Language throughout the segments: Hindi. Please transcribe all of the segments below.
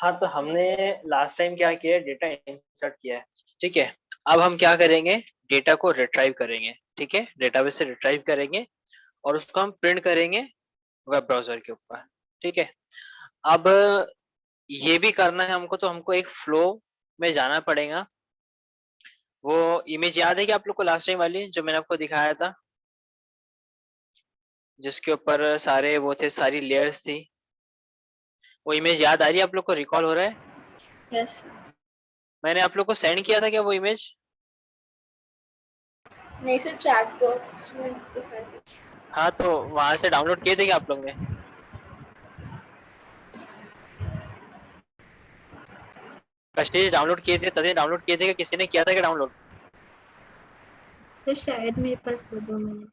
हाँ, तो हमने लास्ट टाइम क्या किया है, डेटा इंसर्ट किया है, ठीक है। अब हम क्या करेंगे, डेटा को रिट्राइव करेंगे, ठीक है, डेटाबेस से रिट्राइव करेंगे और उसको हम प्रिंट करेंगे वेब ब्राउजर के ऊपर, ठीक है। अब ये भी करना है हमको, तो हमको एक फ्लो में जाना पड़ेगा। वो इमेज याद है कि आप लोग को लास्ट टाइम वाली जो मैंने आपको दिखाया था, जिसके ऊपर सारे वो थे, सारी लेयर्स थी, वो इमेज याद आ रही है आप लोग को, रिकॉल हो रहा है? यस मैंने आप लोग को सेंड किया था क्या वो इमेज? नहीं सर, चैट बॉक्स में दिखा सकते। हाँ, तो वहां से डाउनलोड किए थे क्या आप लोग ने? कश्मीर डाउनलोड किए थे, तभी डाउनलोड किए थे कि किसी ने किया था क्या डाउनलोड? तो शायद मेरे पास 2 मिनट।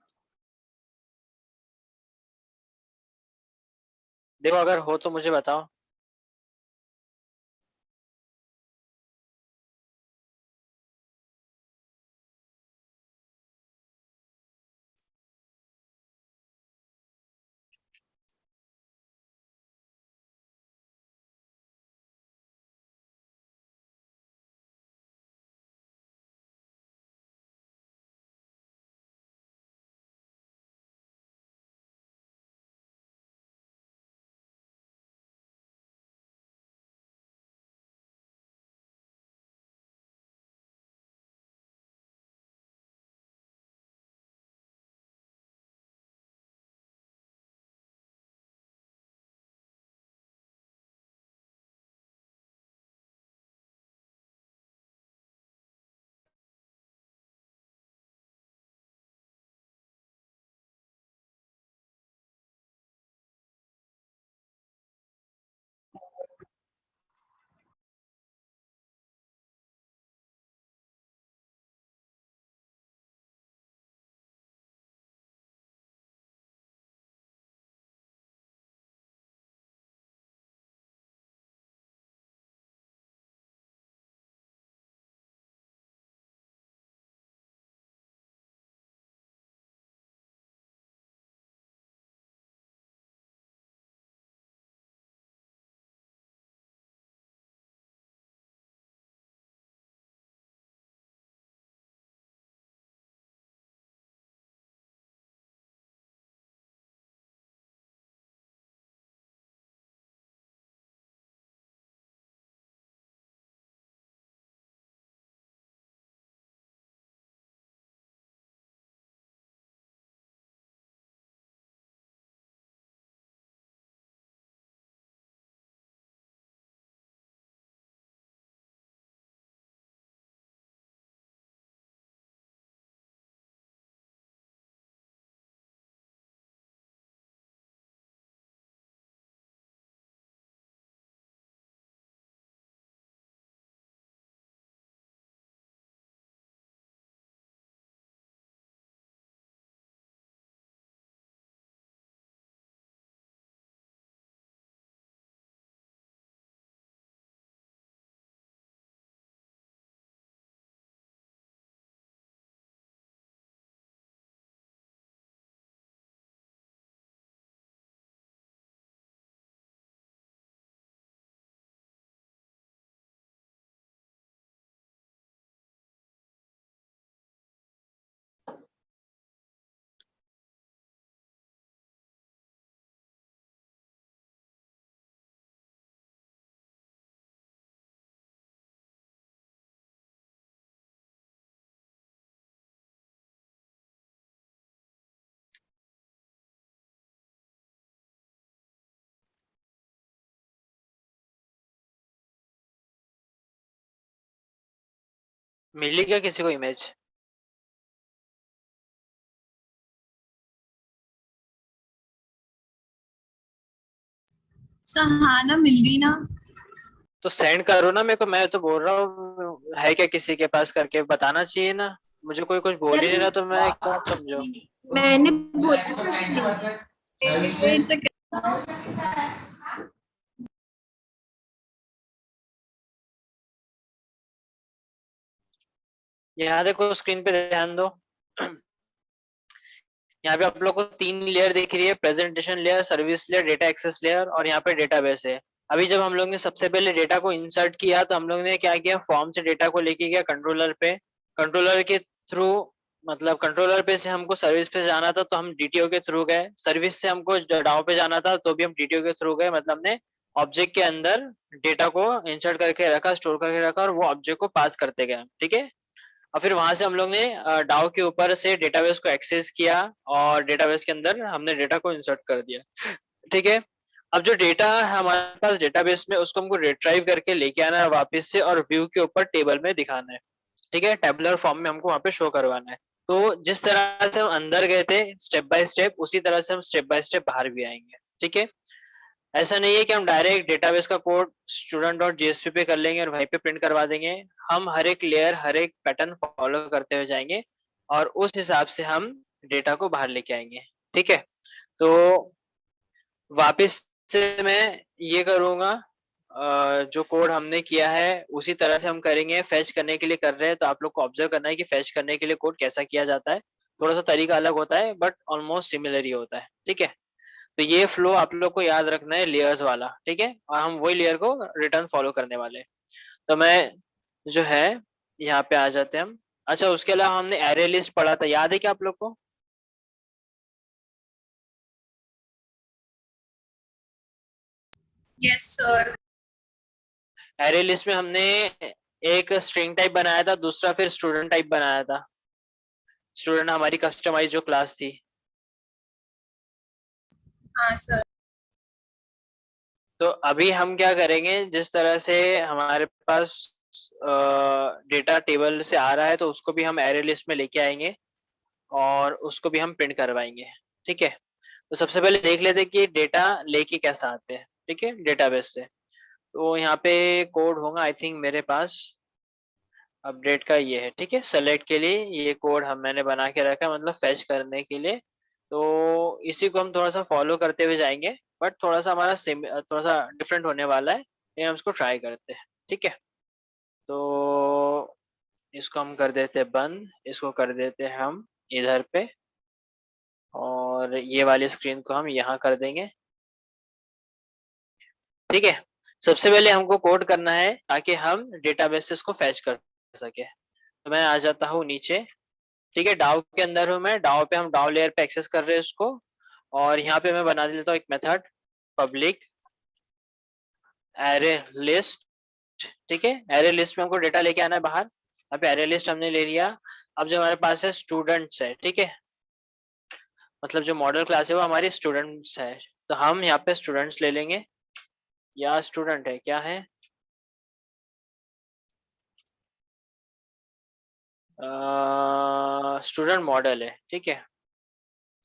देखो अगर हो तो मुझे बताओ। मिली क्या किसी को इमेज? सर हाँ ना, मिल गई ना। तो सेंड करो ना मेरे को, मैं तो बोल रहा हूँ है क्या किसी के पास करके बताना चाहिए ना। मुझे कोई कुछ बोल ही नहीं रहा, तो मैं क्या समझो। मैंने बोला वेट सेकंड। यहाँ देखो, स्क्रीन पे ध्यान दो। यहाँ पे आप लोग को 3 लेयर दिख रही है, presentation layer, service layer, data access layer, और यहाँ पे डेटाबेस है। अभी जब हम लोग ने सबसे पहले डेटा को इंसर्ट किया तो हम लोग ने क्या किया, फॉर्म से डेटा को लेके गया कंट्रोलर पे, कंट्रोलर के थ्रू, मतलब कंट्रोलर पे से हमको सर्विस पे जाना था तो हम डीटीओ के थ्रू गए, सर्विस से हमको डाउ पे जाना था तो भी हम डीटीओ के थ्रू गए, मतलब हमने ऑब्जेक्ट के अंदर डेटा को इंसर्ट करके रखा, स्टोर करके रखा और वो ऑब्जेक्ट को पास करते गए, ठीक है। और फिर वहां से हम लोग ने डाउ के ऊपर से डेटाबेस को एक्सेस किया और डेटाबेस के अंदर हमने डेटा को इंसर्ट कर दिया, ठीक है। अब जो डेटा है हमारे पास डेटाबेस में, उसको हमको रिट्राइव करके लेके आना है वापस से और व्यू के ऊपर टेबल में दिखाना है, ठीक है, टेबुलर फॉर्म में हमको वहां पे शो करवाना है। तो जिस तरह से हम अंदर गए थे स्टेप बाय स्टेप, उसी तरह से हम स्टेप बाय स्टेप बाहर भी आएंगे, ठीक है। ऐसा नहीं है कि हम डायरेक्ट डेटाबेस का कोड स्टूडेंट डॉट जेएसपी पे कर लेंगे और वहीं पे प्रिंट करवा देंगे। हम हर एक लेयर, हर एक पैटर्न फॉलो करते हुए जाएंगे और उस हिसाब से हम डेटा को बाहर लेके आएंगे, ठीक है। तो वापस से मैं ये करूंगा, जो कोड हमने किया है उसी तरह से हम करेंगे। फेच करने के लिए कर रहे हैं तो आप लोग को ऑब्जर्व करना है कि फेच करने के लिए कोड कैसा किया जाता है, थोड़ा सा तरीका अलग होता है बट ऑलमोस्ट सिमिलर ही होता है, ठीक है। तो ये फ्लो आप लोग को याद रखना है, लेयर्स वाला, ठीक है, और हम वही लेयर को रिटर्न फॉलो करने वाले हैं। तो मैं जो है यहाँ पे आ जाते हैं हम। अच्छा, उसके अलावा हमने एरे लिस्ट पढ़ा था, याद है क्या आप लोग को? Yes sir. एरे लिस्ट में हमने एक स्ट्रिंग टाइप बनाया था, दूसरा फिर स्टूडेंट टाइप बनाया था। स्टूडेंट हमारी कस्टमाइज जो क्लास थी। हाँ सर। तो अभी हम क्या करेंगे, जिस तरह से हमारे पास डेटा टेबल से आ रहा है तो उसको भी हम एरे लिस्ट में लेके आएंगे और उसको भी हम प्रिंट करवाएंगे, ठीक है। तो सबसे पहले देख लेते हैं कि डेटा लेके कैसा आते हैं, ठीक है, डेटाबेस से। तो यहाँ पे कोड होगा आई थिंक मेरे पास, अपडेट का ये है, ठीक है। सेलेक्ट के लिए ये कोड मैंने बना के रखा है, मतलब फेच करने के लिए। तो इसी को हम थोड़ा सा फॉलो करते हुए जाएंगे, बट थोड़ा सा हमारा थोड़ा सा डिफरेंट होने वाला है, ये हम इसको ट्राई करते हैं, ठीक है। तो इसको हम कर देते हैं बंद, इसको कर देते हैं हम इधर पे और ये वाली स्क्रीन को हम यहाँ कर देंगे, ठीक है। सबसे पहले हमको कोड करना है ताकि हम डेटाबेस से इसको फैच कर सके। तो मैं आ जाता हूँ नीचे, ठीक है, डाउ के अंदर हूँ मैं, डाउ पे हम डाउ लेयर पे एक्सेस कर रहे हैं उसको और यहाँ पे मैं बना देता हूँ एक मेथड पब्लिक एरे लिस्ट, ठीक है। एरे लिस्ट में हमको डेटा लेके आना है बाहर, यहाँ पे एरे लिस्ट हमने ले लिया। अब जो हमारे पास है स्टूडेंट्स है, ठीक है, मतलब जो मॉडल क्लास है वो हमारी स्टूडेंट्स है, तो हम यहाँ पे स्टूडेंट्स ले लेंगे, या स्टूडेंट है क्या है, स्टूडेंट मॉडल है, ठीक है,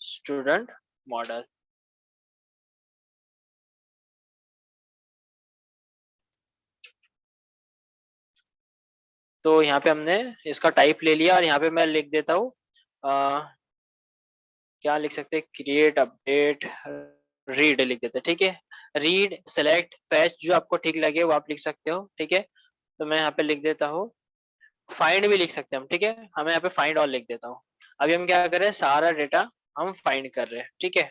स्टूडेंट मॉडल। तो यहाँ पे हमने इसका टाइप ले लिया और यहाँ पे मैं लिख देता हूँ, क्या लिख सकते हैं, क्रिएट अपडेट रीड लिख देते हैं, ठीक है। रीड सेलेक्ट फैच जो आपको ठीक लगे वो आप लिख सकते हो, ठीक है। तो मैं यहाँ पे लिख देता हूँ, फाइंड भी लिख सकते हैं हम, ठीक है, हमें यहाँ पे फाइंड ऑल लिख देता हूँ। अभी हम क्या कर रहे हैं, सारा डेटा हम फाइंड कर रहे हैं, ठीक है,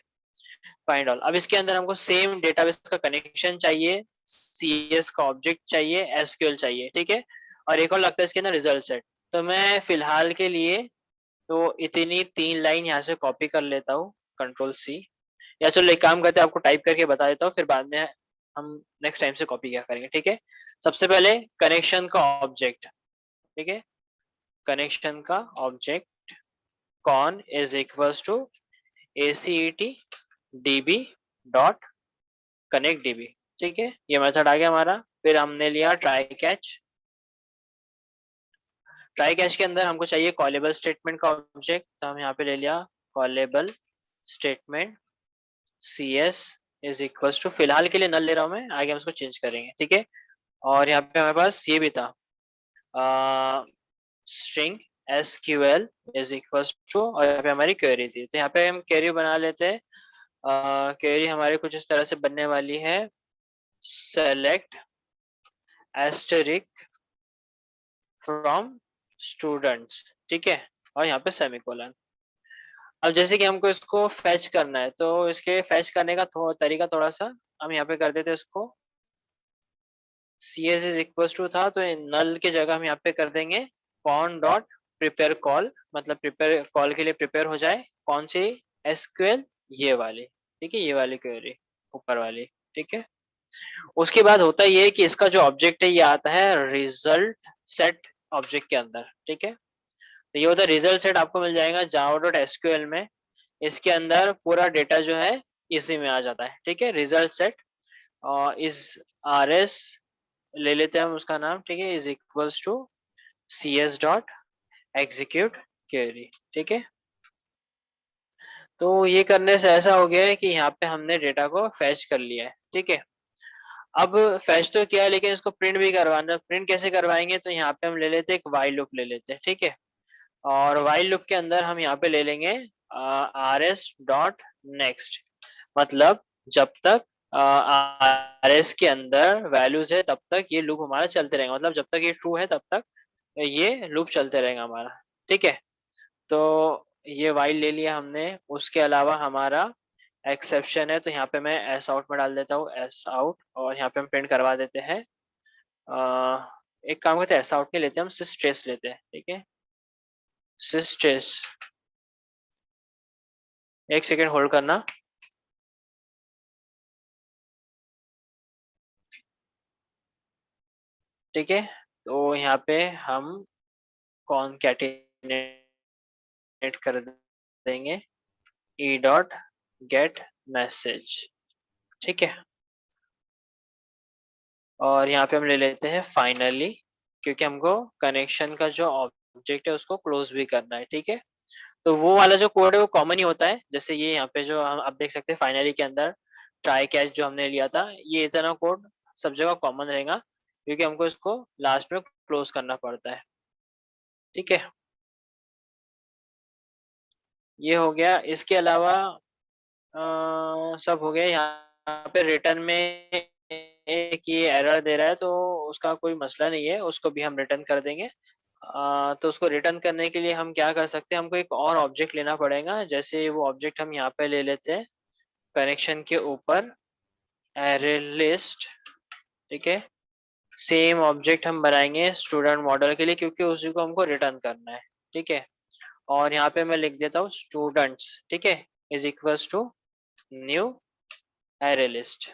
फाइंड ऑल। अब इसके अंदर हमको सेम डेटाबेस का कनेक्शन चाहिए, सीएस का ऑब्जेक्ट चाहिए, एसक्यूएल चाहिए, ठीक है, और एक और लगता है इसके अंदर रिजल्ट सेट। तो मैं फिलहाल के लिए तो इतनी 3 लाइन यहाँ से कॉपी कर लेता हूँ, कंट्रोल सी, या चलो एक काम करते हैं, आपको टाइप करके बता देता हूँ, फिर बाद में हम नेक्स्ट टाइम से कॉपी क्या करेंगे, ठीक है। सबसे पहले कनेक्शन का ऑब्जेक्ट, ठीक है, कनेक्शन का object con is equals to ACET DB dot connect DB, ठीक है, ये मेथड आ गया हमारा। फिर हमने लिया ट्राई कैच, ट्राई कैच के अंदर हमको चाहिए कॉलेबल स्टेटमेंट का ऑब्जेक्ट, तो हम यहाँ पे ले लिया callable statement CS is equals to, फिलहाल के लिए नल ले रहा हूँ मैं, आगे हम इसको चेंज करेंगे, ठीक है। और यहाँ पे हमारे पास ये भी था string SQL is equals to, और यहाँ पे हमारी क्वेरी थी, तो यहाँ पे हम क्वेरी बना लेते हैं। क्वेरी हमारी कुछ इस तरह से बनने वाली है, सेलेक्ट एस्टेरिक फ्रॉम स्टूडेंट्स, ठीक है, और यहाँ पे सेमीकोलन। अब जैसे कि हमको इसको फैच करना है तो इसके फैच करने का तरीका थोड़ा सा हम यहाँ पे कर देते हैं इसको cs इज इक्वल टू था, तो नल की जगह हम यहाँ पे कर देंगे कॉन डॉट प्रिपेयर कॉल, मतलब प्रिपेयर कॉल के लिए प्रिपेयर हो जाए कौन सी एसक्यूएल, ये वाली, ठीक है, ये वाली क्वेरी ऊपर वाली, ठीक है। उसके बाद होता ये है कि इसका जो ऑब्जेक्ट है ये आता है रिजल्ट सेट ऑब्जेक्ट के अंदर, ठीक है। तो ये होता है रिजल्ट सेट, आपको मिल जाएगा जावा डॉट एसक्यूएल में। इसके अंदर पूरा डेटा जो है इसी में आ जाता है, ठीक है। Result set is R S ले लेते हैं हम उसका नाम, ठीक है, is equals to C S dot execute query, ठीक है। तो ये करने से ऐसा हो गया है कि यहाँ पे हमने डेटा को फैच कर लिया है, ठीक है। अब फैच तो किया है, लेकिन इसको प्रिंट भी करवाना, प्रिंट कैसे करवाएंगे, तो यहाँ पे हम ले लेते हैं एक वाइल लूप ले लेते हैं, ठीक है। और वाइल लूप के अंदर हम यहाँ पे ले लेंगे आर एस डॉट नेक्स्ट, मतलब जब तक आर एस के अंदर वैल्यूज है तब तक ये लूप हमारा चलते रहेगा, मतलब जब तक ये ट्रू है तब तक ये लूप चलते रहेगा हमारा, ठीक है। तो ये वाइल ले लिया हमने। उसके अलावा हमारा एक्सेप्शन है, तो यहाँ पे मैं एस आउट में डाल देता हूँ एस आउट, और यहाँ पे हम प्रिंट करवा देते हैं एक काम करते हैं, एस आउट नहीं लेते हम, सिस ट्रेस लेते हैं, ठीक है, सिस ट्रेस। एक सेकेंड होल्ड करना। ठीक है, तो यहाँ पे हम कॉनकैटिनेट कर देंगे ई डॉट गेट मैसेज, ठीक है। और यहाँ पे हम ले लेते हैं फाइनली, क्योंकि हमको कनेक्शन का जो ऑब्जेक्ट है उसको क्लोज भी करना है, ठीक है। तो वो वाला जो कोड है वो कॉमन ही होता है, जैसे ये यहाँ पे जो हम आप देख सकते हैं फाइनली के अंदर ट्राई कैच जो हमने लिया था, ये इतना कोड सब जगह कॉमन रहेगा, क्योंकि हमको इसको लास्ट में क्लोज करना पड़ता है, ठीक है। ये हो गया। इसके अलावा सब हो गया। यहाँ पे रिटर्न में एक ये एरर दे रहा है, तो उसका कोई मसला नहीं है, उसको भी हम रिटर्न कर देंगे। तो उसको रिटर्न करने के लिए हम क्या कर सकते हैं, हमको एक और ऑब्जेक्ट लेना पड़ेगा। जैसे वो ऑब्जेक्ट हम यहाँ पे ले लेते हैं कनेक्शन के ऊपर एरे लिस्ट, ठीक है। सेम ऑब्जेक्ट हम बनाएंगे स्टूडेंट मॉडल के लिए, क्योंकि उसी को हमको रिटर्न करना है, ठीक है। और यहाँ पे मैं लिख देता हूँ स्टूडेंट्स, ठीक है, is equals to new array list.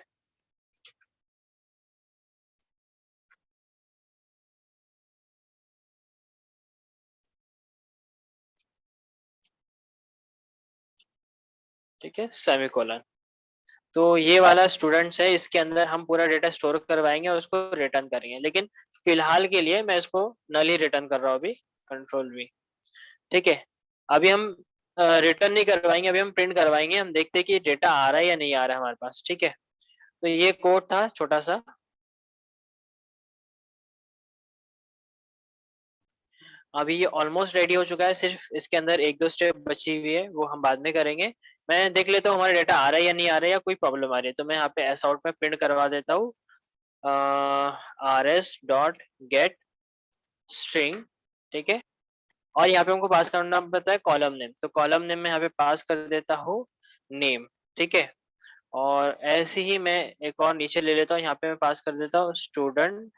ठीक है, सेमीकोलन। तो ये वाला स्टूडेंट्स है, इसके अंदर हम पूरा डेटा स्टोर करवाएंगे और उसको रिटर्न करेंगे, लेकिन फिलहाल के लिए मैं इसको नल ही रिटर्न कर रहा हूँ अभी, कंट्रोल वी, ठीक है। अभी हम रिटर्न नहीं करवाएंगे, अभी हम प्रिंट करवाएंगे, हम देखते हैं कि डेटा आ रहा है या नहीं आ रहा है हमारे पास, ठीक है। तो ये कोड था छोटा सा। अभी ये ऑलमोस्ट रेडी हो चुका है, सिर्फ इसके अंदर एक दो स्टेप बची हुई है, वो हम बाद में करेंगे। मैं देख लेता हूँ हमारा डेटा आ रहा है या नहीं आ रहा है, या कोई प्रॉब्लम आ रही है, तो मैं यहाँ पे एस आउट में प्रिंट करवा देता हूँ R S dot gate string, ठीक है। और यहाँ पे हमको पास करना पड़ता है कॉलम नेम, तो कॉलम नेम में यहाँ पे पास कर देता हूँ नेम, ठीक है। और ऐसे ही मैं एक और नीचे ले लेता हूँ, यहाँ पे मैं पास कर देता हूँ स्टूडेंट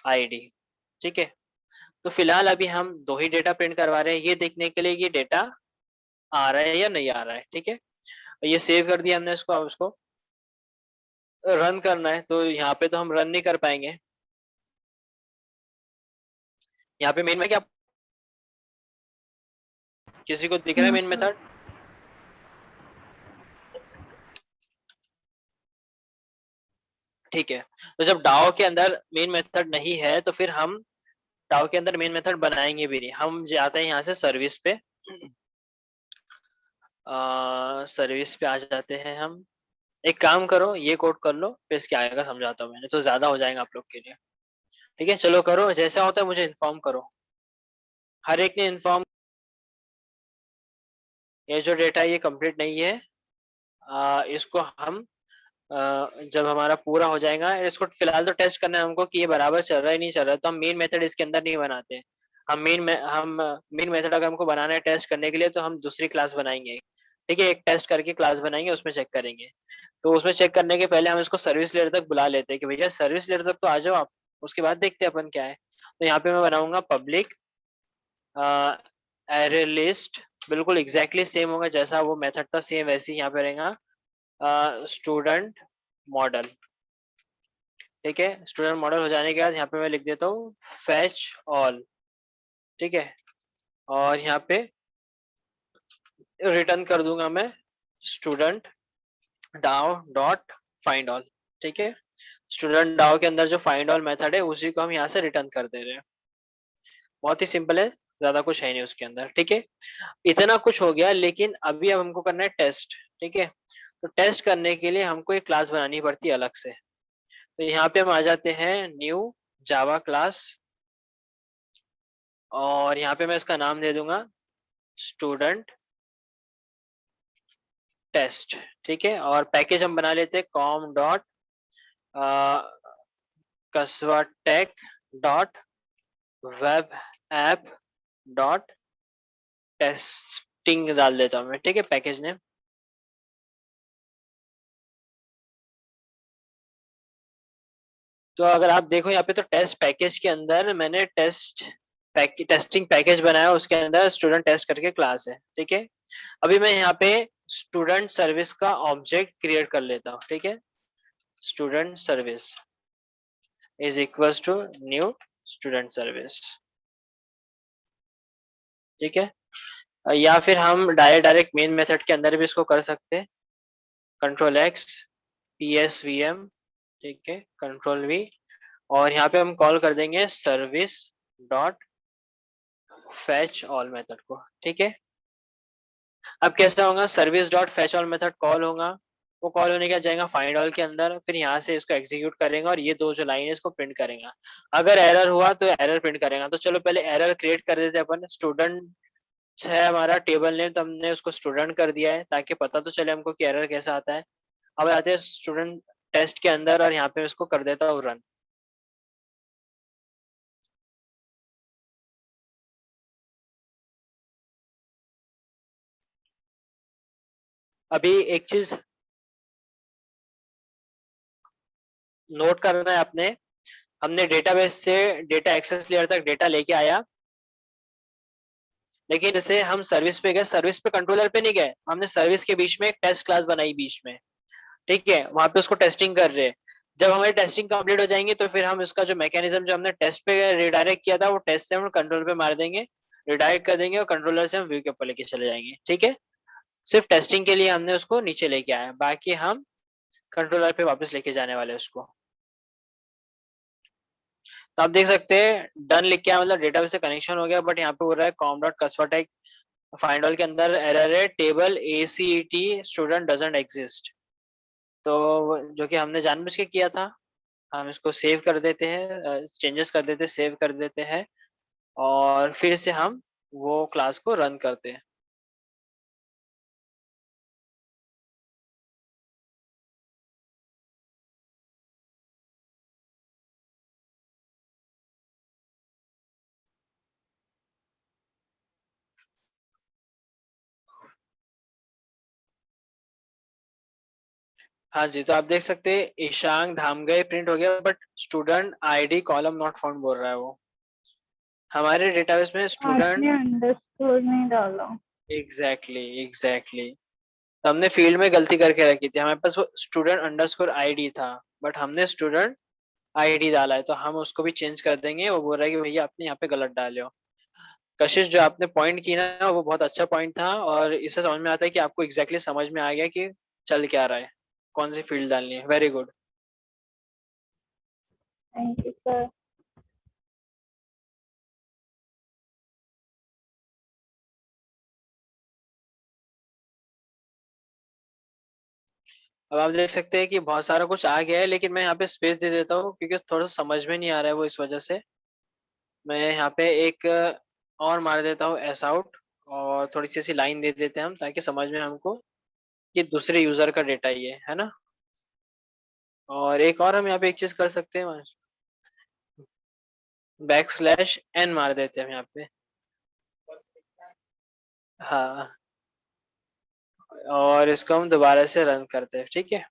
आईडी, ठीक है। तो फिलहाल अभी हम दो ही डेटा प्रिंट करवा रहे हैं, ये देखने के लिए ये डेटा आ रहा है या नहीं आ रहा है, ठीक है। ये सेव कर दिया हमने इसको, अब इसको रन करना है, तो यहाँ पे तो हम रन नहीं कर पाएंगे। यहाँ पे मेन में क्या किसी को दिख रहा है हाँ मेन सर। मेथड? ठीक है। तो जब डाओ के अंदर मेन मेथड नहीं है, तो फिर हम डाओ के अंदर मेन मेथड बनाएंगे भी नहीं। हम जाते हैं यहाँ से सर्विस पे, सर्विस पे आ जाते हैं हम। एक काम करो, ये कोड कर लो, फिर इसके आगे का समझाता हूँ मैंने, तो ज्यादा हो जाएगा आप लोग के लिए। ठीक है, चलो करो, जैसा होता है मुझे इन्फॉर्म करो। हर एक ने इन्फॉर्म, ये जो डेटा ये कंप्लीट नहीं है, इसको हम जब हमारा पूरा हो जाएगा, इसको फिलहाल तो टेस्ट करना है हमको कि ये बराबर चल रहा है नहीं चल रहा है, तो हम मेन मेथड इसके अंदर नहीं बनाते। हम मेन मेथड अगर हमको बनाना है टेस्ट करने के लिए, तो हम दूसरी क्लास बनाएंगे, ठीक है, एक टेस्ट करके क्लास बनाएंगे, उसमें चेक करेंगे। तो उसमें चेक करने के पहले हम इसको सर्विस लेयर तक बुला लेते हैं कि भैया सर्विस लेयर तक तो आ जाओ आप, उसके बाद देखते हैं अपन क्या है। तो यहाँ पे मैं बनाऊंगा पब्लिक एरे लिस्ट, बिल्कुल एग्जैक्टली सेम होगा जैसा वो मेथड था, सेम वैसे ही यहाँ पे रहेगा स्टूडेंट मॉडल। ठीक है, स्टूडेंट मॉडल हो जाने के बाद यहाँ पे मैं लिख देता हूँ फैच ऑल। ठीक है, और यहाँ पे रिटर्न कर दूंगा मैं स्टूडेंट डाउ डॉट फाइंड ऑल। ठीक है, स्टूडेंट डाउ के अंदर जो फाइंड ऑल मेथड है उसी को हम यहाँ से रिटर्न कर दे रहे हैं। बहुत ही सिंपल है, ज्यादा कुछ है नहीं उसके अंदर। ठीक है, इतना कुछ हो गया, लेकिन अभी अब हमको करना है टेस्ट। ठीक है, तो टेस्ट करने के लिए हमको एक क्लास बनानी पड़ती है अलग से। तो यहाँ पे हम आ जाते हैं न्यू जावा क्लास, और यहाँ पे मैं इसका नाम दे दूंगा स्टूडेंट टेस्ट। ठीक है, और पैकेज हम बना लेते हैं कॉम डॉट कसवा tech dot web app dot testing डाल देता हूँ मैं। ठीक है, पैकेज नेम। तो अगर आप देखो यहाँ पे, तो टेस्ट पैकेज के अंदर मैंने टेस्टिंग पैकेज बनाया, उसके अंदर स्टूडेंट टेस्ट करके क्लास है। ठीक है, अभी मैं यहाँ पे स्टूडेंट सर्विस का ऑब्जेक्ट क्रिएट कर लेता हूँ। ठीक है, student service is equals to new student service. ठीक है, या फिर हम डायरेक्ट मेन मेथड के अंदर भी इसको कर सकते हैं, कंट्रोल एक्स PSVM। ठीक है, कंट्रोल V, और यहाँ पे हम कॉल कर देंगे service dot fetch all method को। ठीक है, अब कैसा होगा, service dot fetch all method call होगा, वो कॉल होने के बाद जाएगा फाइंड ऑल के अंदर, फिर यहाँ से इसको एग्जीक्यूट करेगा और ये दो जो लाइन है इसको प्रिंट करेगा। अगर एरर हुआ तो एरर प्रिंट करेगा। तो चलो पहले एरर क्रिएट कर देते हैं अपन। स्टूडेंट है हमारा टेबल नेम, तो हमने उसको स्टूडेंट कर दिया है ताकि पता तो चले हमको कि एरर कैसा आता है। अब आते हैं स्टूडेंट टेस्ट के अंदर, और यहाँ पे इसको कर देता हूँ रन। अभी एक चीज नोट करना है आपने, हमने डेटाबेस से डेटा एक्सेस लेयर तक डेटा लेके आया, लेकिन जैसे हम सर्विस पे गए, सर्विस पे कंट्रोलर पे नहीं गए, हमने सर्विस के बीच में एक टेस्ट क्लास बनाई बीच में। ठीक है, वहां पे उसको टेस्टिंग कर रहे हैं। जब हमारी टेस्टिंग कंप्लीट हो जाएंगी तो फिर हम इसका जो मैकेनिज्म जो हमने टेस्ट पे रिडायरेक्ट किया था, वो टेस्ट से हम कंट्रोल पे मार देंगे, रिडायरेक्ट कर देंगे, और कंट्रोलर से हम व्यू के ऊपर लेके चले जाएंगे। ठीक है, सिर्फ टेस्टिंग के लिए हमने उसको नीचे लेके आया, बाकी हम कंट्रोलर पे वापस लेके जाने वाले उसको। तो आप देख सकते हैं डन लिख के आया, मतलब डेटाबेस से कनेक्शन हो गया, बट यहाँ पे हो रहा है कॉम डॉट कसवाटेक फाइंड ऑल के अंदर एरर है, table ACET student doesn't exist. तो जो कि हमने जानबूझ के किया था। हम इसको सेव कर देते हैं, चेंजेस कर देते हैं, सेव कर देते हैं, और फिर से हम वो क्लास को रन करते हैं। हाँ जी, तो आप देख सकते हैं ईशांग धामगए प्रिंट हो गया, but student ID column not found बोल रहा है वो। हमारे डेटाबेस में स्टूडेंट, आपने अंडरस्कोर नहीं डाला। एग्जैक्टली तो हमने फील्ड में गलती करके रखी थी, हमारे पास वो स्टूडेंट अंडरस्कोर ID था, बट हमने स्टूडेंट ID डाला है, तो हम उसको भी चेंज कर देंगे। वो बोल रहा है कि भैया आपने यहाँ पे गलत डाले हो। कशिश, जो आपने पॉइंट की ना, वो बहुत अच्छा पॉइंट था, और इससे समझ में आता है कि आपको एग्जैक्टली समझ में आ गया कि चल क्या रहा है, कौन सी फील्ड डालनी है। Very good. Thank you sir. अब आप देख सकते हैं कि बहुत सारा कुछ आ गया है, लेकिन मैं यहाँ पे स्पेस दे देता हूँ क्योंकि थोड़ा सा समझ में नहीं आ रहा है, वो इस वजह से मैं यहाँ पे एक और मार देता हूँ एस आउट, और थोड़ी सी ऐसी लाइन दे देते हैं हम, ताकि समझ में हमको कि दूसरे यूजर का डेटा ये है ना। और एक और हम यहाँ पे एक चीज कर सकते हैं, \n मार देते हैं हम यहाँ पे। हाँ, और इसको हम दोबारा से रन करते हैं, ठीक है।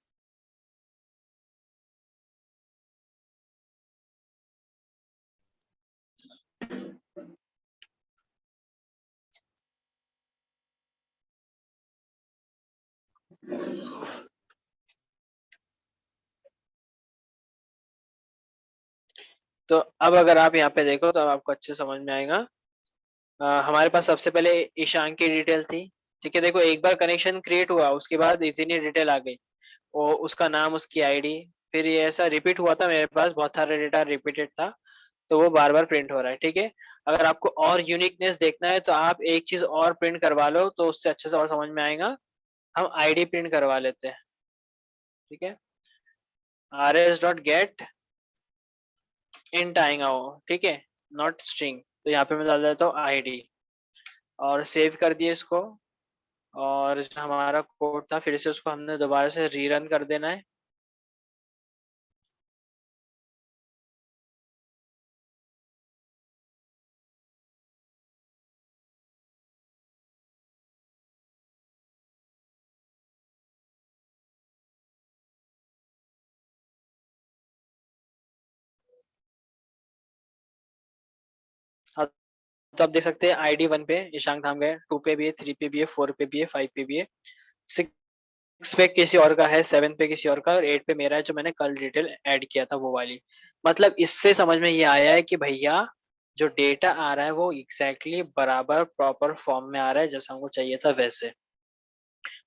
तो अब अगर आप यहाँ पे देखो तो अब आपको अच्छे समझ में आएगा। हमारे पास सबसे पहले ईशान की डिटेल थी, ठीक है। देखो एक बार कनेक्शन क्रिएट हुआ उसके बाद इतनी डिटेल आ गई, वो उसका नाम, उसकी आईडी, फिर ये ऐसा रिपीट हुआ था, मेरे पास बहुत सारा डेटा रिपीटेड था, तो वो बार बार प्रिंट हो रहा है, ठीक है। अगर आपको और यूनिकनेस देखना है तो आप एक चीज और प्रिंट करवा लो, तो उससे अच्छे से और समझ में आएगा। हम आईडी प्रिंट करवा लेते हैं, ठीक है। rs.get इंट आएगा वो, ठीक है, नॉट स्ट्रिंग। तो यहाँ पे मैं डाल देता हूँ आईडी और सेव कर दिए इसको। और जो हमारा कोड था फिर से उसको हमने दोबारा से रीरन कर देना है। हाँ, तो आप देख सकते हैं आईडी 1 पे ईशांक धाम गए, 2 पे भी है, 3 पे भी है, 4 पे भी है, 5 पे भी है, 6 पे किसी और का है, 7 पे किसी और का, और 8 पे मेरा है जो मैंने कल डिटेल ऐड किया था वो वाली। मतलब इससे समझ में ये आया है कि भैया जो डेटा आ रहा है वो एग्जैक्टली बराबर प्रॉपर फॉर्म में आ रहा है जैसा हमको चाहिए था वैसे।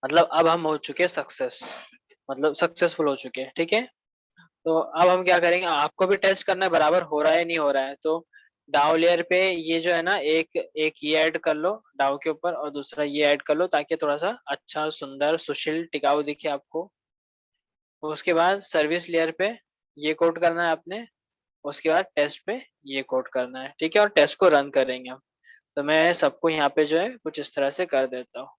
मतलब अब हम हो चुके सक्सेस, मतलब सक्सेसफुल हो चुके हैं, ठीक है। तो अब हम क्या करेंगे, आपको भी टेस्ट करना है बराबर हो रहा है नहीं हो रहा है। तो डाउ लेयर पे ये जो है ना, एक एक ये ऐड कर लो डाउ के ऊपर, और दूसरा ये ऐड कर लो ताकि थोड़ा सा अच्छा सुंदर सुशील टिकाऊ दिखे आपको। उसके बाद सर्विस लेयर पे ये कोड करना है आपने, उसके बाद टेस्ट पे ये कोड करना है, ठीक है। और टेस्ट को रन करेंगे हम। तो मैं सबको यहाँ पे जो है कुछ इस तरह से कर देता हूँ।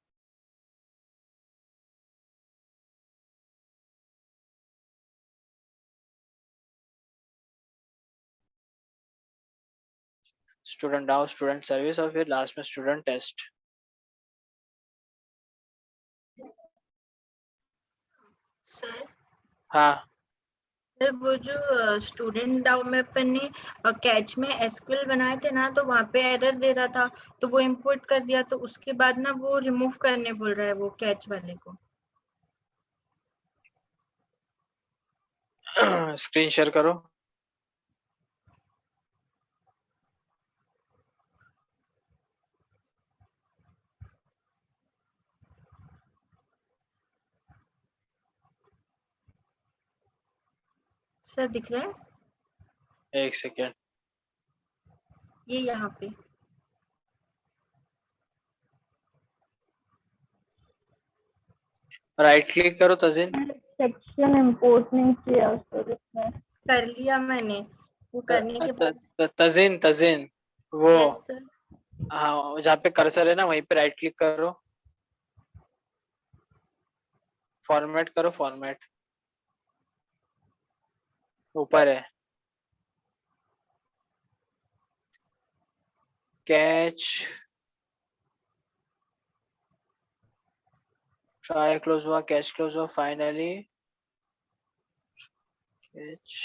स्टूडेंट डाउ, स्टूडेंट सर्विस, और फिर लास्ट में स्टूडेंट टेस्ट। सर हाँ, सर वो जो स्टूडेंट डाउ में अपन ने कैच में एसक्यूएल बनाए थे ना, तो वहाँ पे एरर दे रहा था, तो वो इंपोर्ट कर दिया, तो उसके बाद ना वो रिमूव करने बोल रहा है वो कैच वाले को। स्क्रीन शेयर करो। सर दिख रहा है एक सेकेंड। ये यहाँ पे। राइट क्लिक करो तजिन। सेक्शन इंपोर्ट नहीं किया सर इसमें। कर लिया मैंने, वो करने के बाद। तजिन तजिन वो, यस सर। हाँ जहाँ पे कर्सर है ना वहीं पे राइट क्लिक करो, फॉर्मेट करो, फॉर्मेट ऊपर है, कैच, ट्राई क्लोज हुआ, कैच क्लोज हुआ, फाइनली कैच।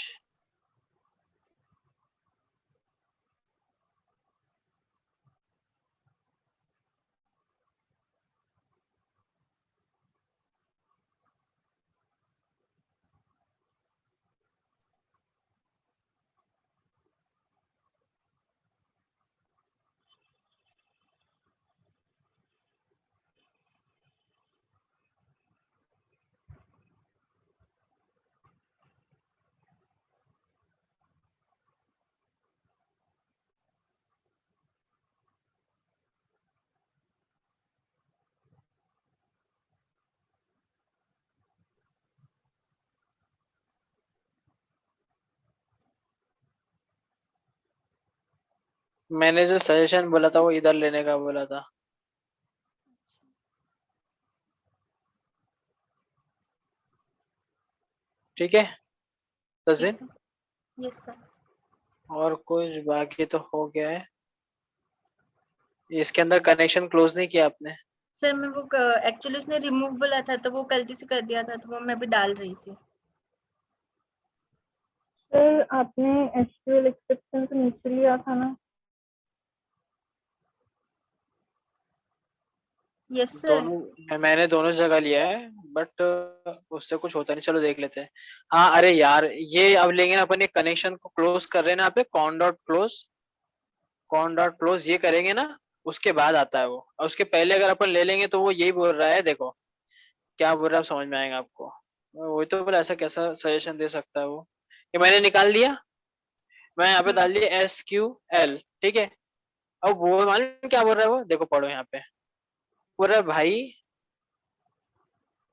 मैंने जो सजेशन बोला था वो इधर लेने का बोला था, ठीक है यस तजिन। सर। Yes sir. और कुछ बाकी तो हो गया है। इसके अंदर कनेक्शन क्लोज नहीं किया आपने। सर मैं वो एक्चुअली उसने रिमूव बोला था तो वो गलती से कर दिया था, तो वो मैं भी डाल रही थी। सर आपने एसक्यूएल एक्सेप्शन तो नीचे लिया था ना? Yes sir. दोनों मैंने दोनों जगह लिया है, बट उससे कुछ होता नहीं। चलो देख लेते हैं। हाँ अरे यार, ये अब लेंगे ना अपन, ये कनेक्शन को क्लोज कर रहे हैं ना यहाँ पे, कॉन डॉट क्लोज ये करेंगे ना, उसके बाद आता है वो। और उसके पहले अगर अपन ले लेंगे तो वो यही बोल रहा है, देखो क्या बोल रहा है, अब समझ में आएगा आपको। वही तो बोला, ऐसा कैसा सजेशन दे सकता है वो। ये मैंने निकाल दिया, मैं यहाँ पे डाल दिया SQL, ठीक है। अब वो मालूम क्या बोल रहा है वो, देखो पढ़ो यहाँ पे। बोल रहा है भाई,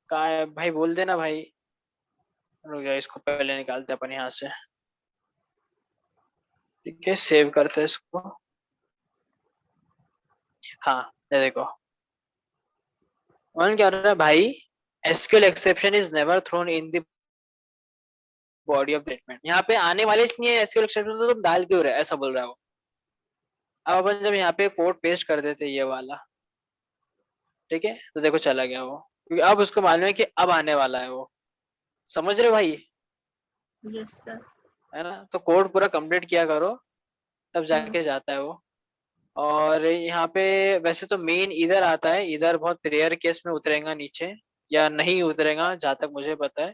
का है भाई, बोल देना भाई। रुक जाओ, इसको पहले निकालते हैं अपन यहाँ से। ठीक है, सेव करते हैं इसको। हाँ, ये देखो वन क्या हो रहा है भाई, SQL exception is never thrown in the body of statement। यहाँ पे आने वाले नहीं है SQL exception, तो तुम डाल क्यों रहे हो, ऐसा बोल रहा है वो। अब अपन जब यहाँ पे कोड पेस्ट कर देते ये वाला, ठीक है, तो देखो चला गया वो, क्योंकि अब उसको मालूम है कि अब आने वाला है वो। समझ रहे हो भाई, यस सर। है ना। तो कोड पूरा कंप्लीट किया करो, तब जाके जाता है वो। और यहाँ पे वैसे तो मेन इधर आता है, इधर बहुत रेयर केस में उतरेगा नीचे, या नहीं उतरेगा जहां तक मुझे पता है,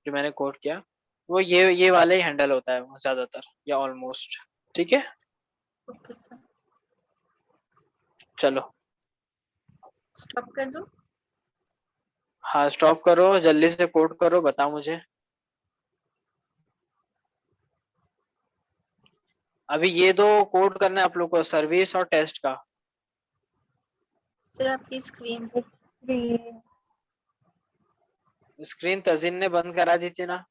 जो मैंने कोड किया। वो ये वाला ही हैंडल होता है वो ज्यादातर, या ऑलमोस्ट। ठीक है, ओके सर। चलो। स्टॉप कर दूं? हाँ स्टॉप करो, जल्दी से कोड करो, बताओ मुझे। अभी ये दो कोड करना है आप लोग को, सर्विस और टेस्ट का। सर आपकी स्क्रीन। स्क्रीन स्क्रीन तजिन ने बंद करा दी थी ना।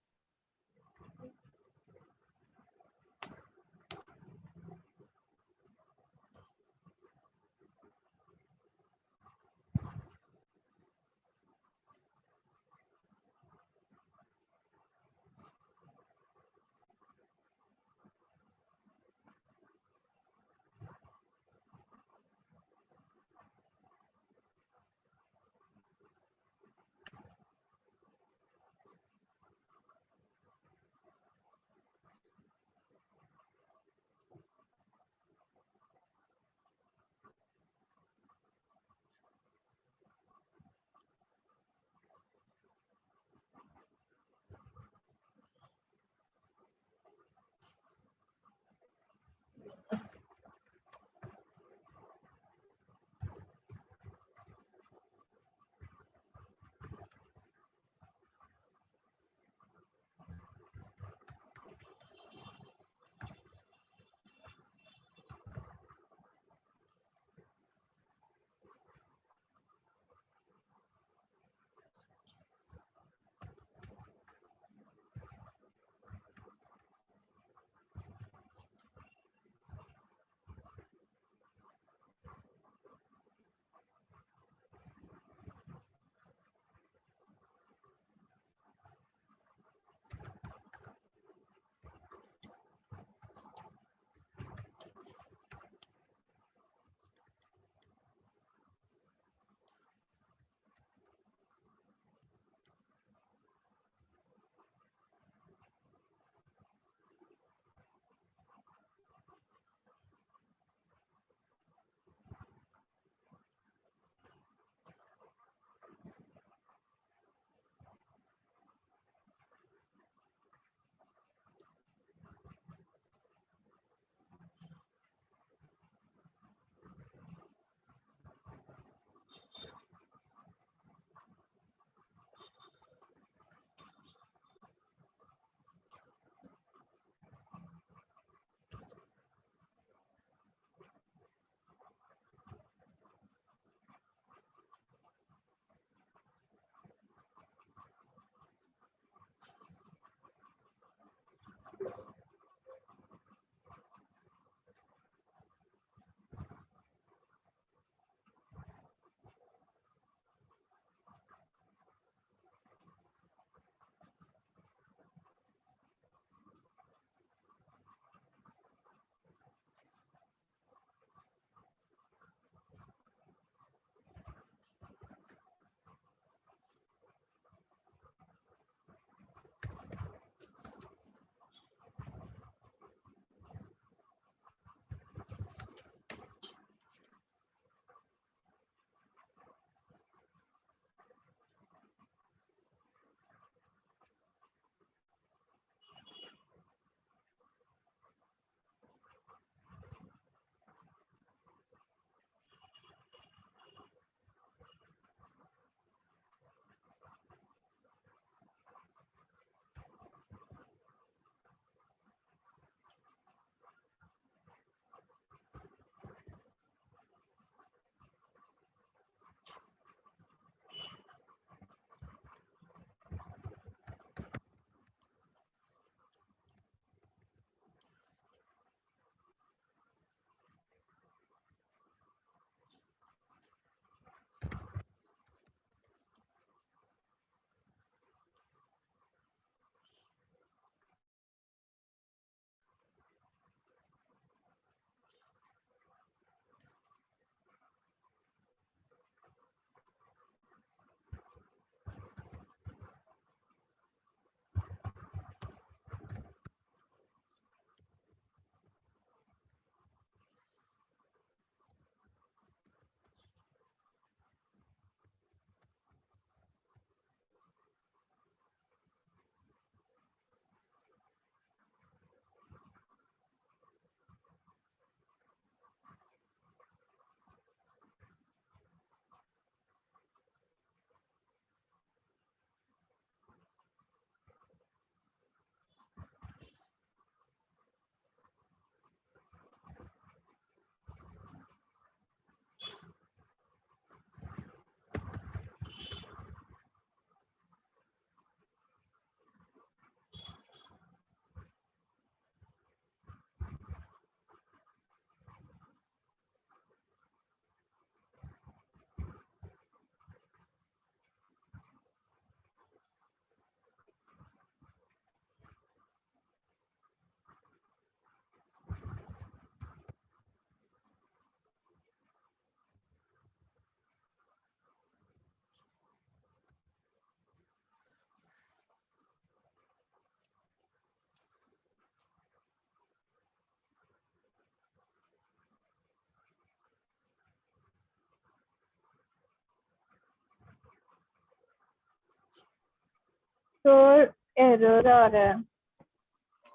सर एरर आ रहा है।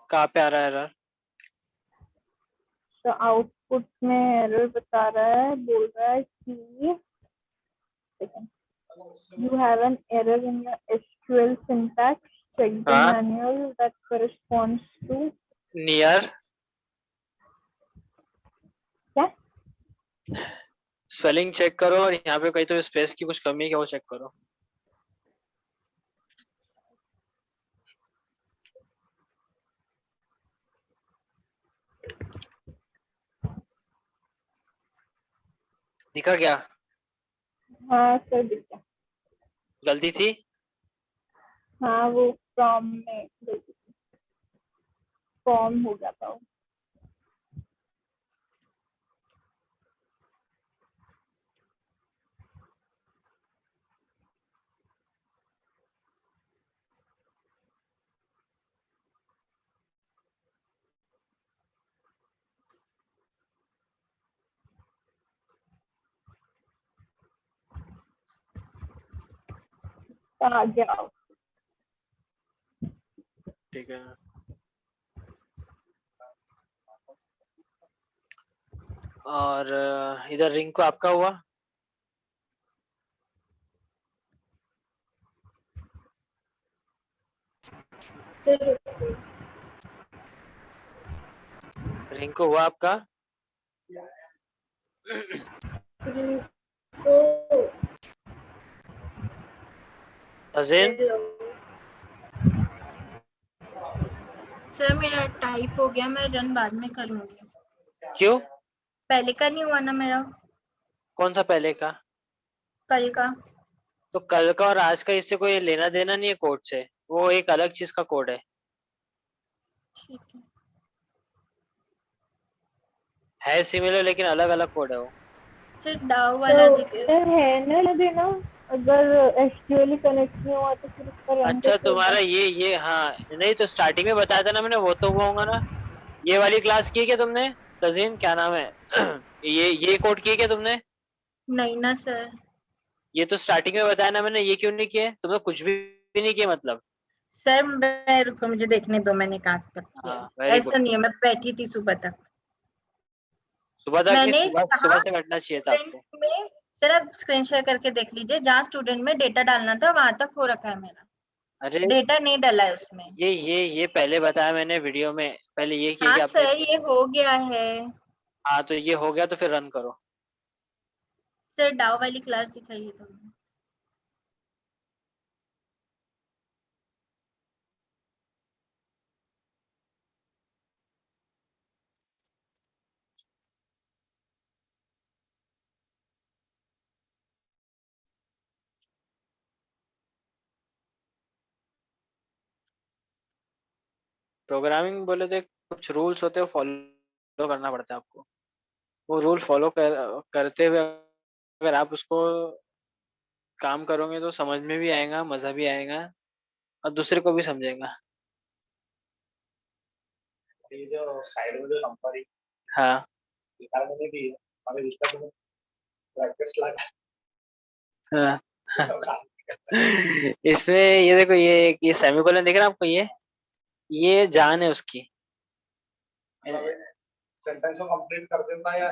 कहाँ पे आ रहा है एरर? तो आउटपुट में एरर बता रहा है, बोल रहा है कि you have an error in your SQL syntax. Check the हाँ manual that corresponds to near क्या? स्पेलिंग चेक करो और यहाँ पे कहीं तो स्पेस की कुछ कमी है क्या वो चेक करो। दिखा क्या? हाँ सर दिखा। गलती थी? हाँ वो फ्रॉम में फॉर्म हो गया था वो। आ गया। ठीक है। और इधर रिंग को आपका हुआ? रिंग को हुआ आपका? अजीन सर मेरा टाइप हो गया, मैं रन बाद में करूंगी। क्यों? पहले का नहीं हुआ ना मेरा, कौन सा पहले का? कल का। तो कल का और आज का इससे कोई लेना देना नहीं है कोड से, वो एक अलग चीज का कोड है। ठीक है है सिमिलर लेकिन अलग अलग कोड है वो। सर डाउ वाला तो दिख रहा है। सर है ना देना, अगर एसक्यूएल कनेक्ट नहीं हुआ तो फिर उसका रन अच्छा कैसे होगा? तुम्हारा ये हाँ, नहीं तो स्टार्टिंग में बताया था ना मैंने, वो तो हुआ होगा ना। ये वाली क्लास की है क्या तुमने? तजीन क्या नाम है? ये कोड की है क्या तुमने? नहीं ना सर। ये तो स्टार्टिंग में बताया ना मैंने, ये क्यों नहीं किया? तुमने कुछ भी नहीं किया मतलब? सर मैं रुको, मुझे देखने दो मैंने कहाँ तक किया हाँ है। वेरी ऐसा गुड। नहीं है, मैं बैठी थी सुबह तक। सुबह तक नहीं, मैंने सुबह जहाँ सुबह से बैठना चाहिए था स्टूडेंट आपको। में, सर आप स्क्रीन शेयर करके देख लीजिए, जहाँ स्टूडेंट में डेटा डालना था वहां तक हो रखा है मेरा। अरे डेटा नहीं डाला है उसमें। ये पहले बताया मैंने वीडियो में, पहले ये किया हाँ कि आपने। सर ये हो गया है। हाँ तो ये हो गया तो फिर रन करो। सर डाउ वाली क्लास दिखाइए तो। प्रोग्रामिंग बोले तो कुछ रूल्स होते हैं, फॉलो करना पड़ता है आपको। वो रूल फॉलो करते हुए अगर आप उसको काम करोगे तो समझ में भी आएगा, मजा भी आएगा और दूसरे को भी समझेगा। ये जो साइड में जो नंबर है, हाँ निकालने भी हमें दिक्कत है, ब्रैकेट्स लगा। हाँ इसमें ये देखो, ये सेमीकोलन दिख रहा है आपको? ये जान है उसकी। सेंटेंस को कंप्लीट कर देता है या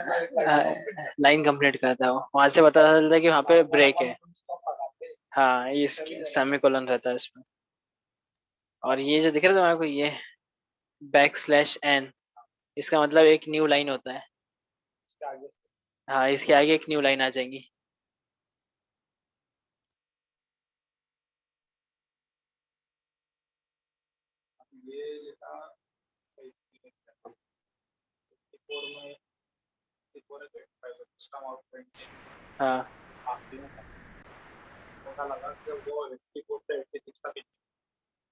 लाइन कंप्लीट करता है वो, वहां से पता चलता है कि वहां पे ब्रेक है। हाँ ये सेमीकोलन रहता है इसमें। और ये जो दिख रहा है तुम्हारे को, ये \n, इसका मतलब एक न्यू लाइन होता है। हाँ इसके आगे एक न्यू लाइन आ जाएंगी। हाँ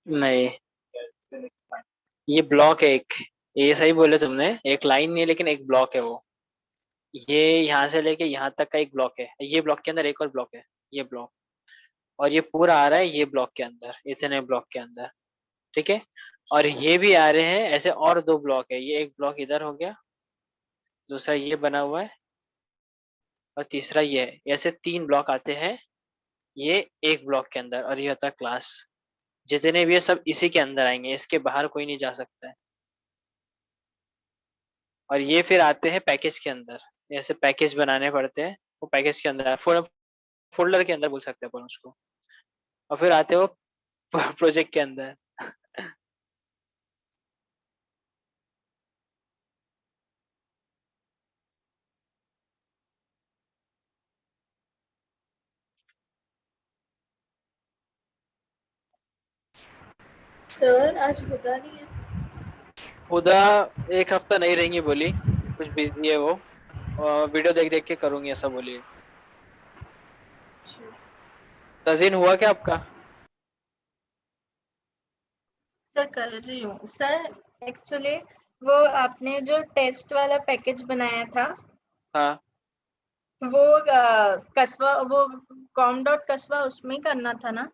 नहीं, ये ब्लॉक है एक। ये सही बोले तुमने, एक लाइन नहीं है लेकिन एक ब्लॉक है वो। ये यहाँ से लेके यहाँ तक का एक ब्लॉक है, ये ब्लॉक के अंदर एक और ब्लॉक है, ये ब्लॉक। और ये पूरा आ रहा है ये ब्लॉक के अंदर, इतने ब्लॉक के अंदर। ठीक है। और ये भी आ रहे हैं ऐसे, और दो ब्लॉक है, ये एक ब्लॉक इधर हो गया, दूसरा ये बना हुआ है, और तीसरा ये है। ऐसे तीन ब्लॉक आते हैं ये एक ब्लॉक के अंदर, और ये होता है क्लास। जितने भी है सब इसी के अंदर आएंगे, इसके बाहर कोई नहीं जा सकता है। और ये फिर आते हैं पैकेज के अंदर, ऐसे पैकेज बनाने पड़ते हैं, वो पैकेज के अंदर फोल्डर के अंदर बोल सकते हैं अपन उसको। और फिर आते हैं वो प्रोजेक्ट के अंदर। सर आज हुदा नहीं है। खुदा एक हफ्ता नहीं रहेंगी बोली, कुछ बिजी है वो, और वीडियो देख देख के करूंगी ऐसा बोली। कजिन हुआ क्या आपका? सर कर रही हूँ सर। एक्चुअली वो आपने जो टेस्ट वाला पैकेज बनाया था, हाँ वो कस्बा, वो कॉम डॉट कस्बा उसमें ही करना था ना?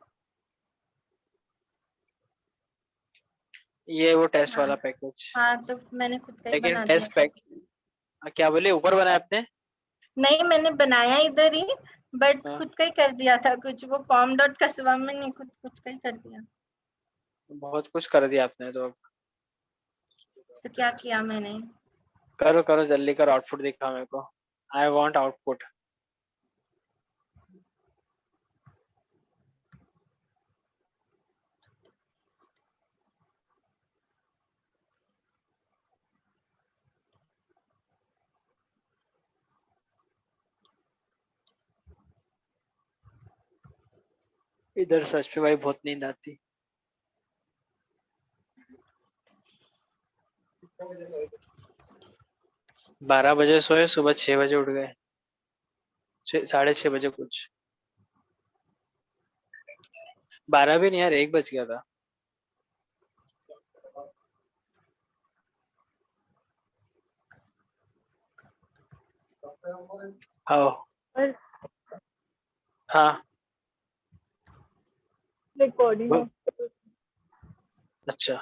ये वो टेस्ट हाँ वाला पैकेज, हाँ, तो मैंने खुद का ही लेकिन बना दिया टेस्ट था। पैक क्या बोले ऊपर बनाया आपने? नहीं, मैंने बनाया इधर ही, बट हाँ, खुद का ही कर दिया था कुछ, वो कॉम डॉट कस्बा में नहीं, खुद कुछ का ही कर दिया। बहुत कुछ कर दिया आपने तो। अब तो क्या किया मैंने? करो करो जल्दी करो, आउटपुट दिखाओ मेरे को, आई वांट आउटपुट। इधर सच में भाई बहुत नींद आती। 12 बजे सोए, सुबह 6 बजे उठ गए, 6, 6:30 बजे कुछ। 12 भी नहीं यार, 1 बज गया था। आओ। और हाँ रिकॉर्डिंग अच्छा।